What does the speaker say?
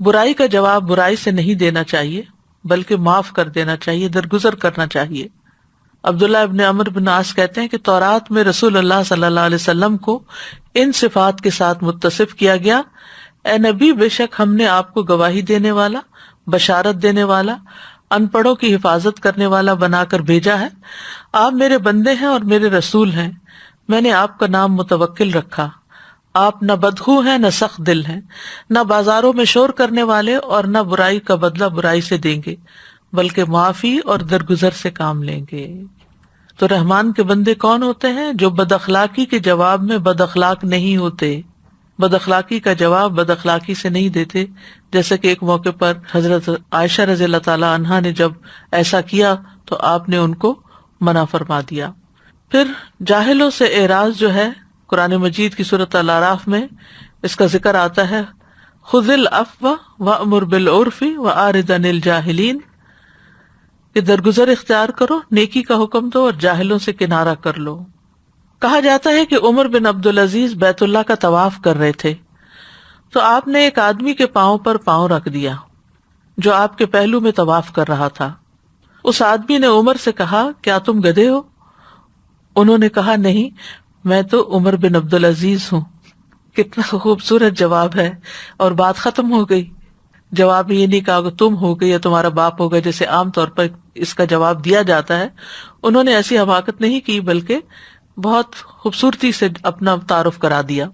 برائی کا جواب برائی سے نہیں دینا چاہیے بلکہ معاف کر دینا چاہیے، درگزر کرنا چاہیے۔ عبداللہ ابن عمرو بن عاص کہتے ہیں کہ تورات میں رسول اللہ صلی اللہ علیہ وسلم کو ان صفات کے ساتھ متصف کیا گیا: اے نبی، بے شک ہم نے آپ کو گواہی دینے والا، بشارت دینے والا، ان پڑھوں کی حفاظت کرنے والا بنا کر بھیجا ہے۔ آپ میرے بندے ہیں اور میرے رسول ہیں، میں نے آپ کا نام متوکل رکھا۔ آپ نہ بدخو ہیں نہ سخت دل ہیں، نہ بازاروں میں شور کرنے والے اور نہ برائی کا بدلہ برائی سے دیں گے بلکہ معافی اور درگزر سے کام لیں گے۔ تو رحمان کے بندے کون ہوتے ہیں؟ جو بد اخلاقی کے جواب میں بد اخلاق نہیں ہوتے، بد اخلاقی کا جواب بد اخلاقی سے نہیں دیتے۔ جیسے کہ ایک موقع پر حضرت عائشہ رضی اللہ تعالی عنہا نے جب ایسا کیا تو آپ نے ان کو منع فرما دیا۔ پھر جاہلوں سے اعراض جو ہے، قرآن مجید کی سورۃ الاعراف میں اس کا ذکر آتا ہے: خذ العفو وامر بالعرف واعرض عن الجاہلین، کہ درگزر اختیار کرو، نیکی کا حکم دو اور جاہلوں سے کنارہ کر لو۔ کہا جاتا ہے کہ عمر بن عبدالعزیز بیت اللہ کا طواف کر رہے تھے تو آپ نے ایک آدمی کے پاؤں پر پاؤں رکھ دیا جو آپ کے پہلو میں طواف کر رہا تھا۔ اس آدمی نے عمر سے کہا: کیا تم گدھے ہو؟ انہوں نے کہا: نہیں، میں تو عمر بن عبدالعزیز ہوں۔ کتنا خوبصورت جواب ہے، اور بات ختم ہو گئی۔ جواب میں یہ نہیں کہا کہ تم ہو گے یا تمہارا باپ ہوگا جیسے عام طور پر اس کا جواب دیا جاتا ہے۔ انہوں نے ایسی حماقت نہیں کی بلکہ بہت خوبصورتی سے اپنا تعارف کرا دیا۔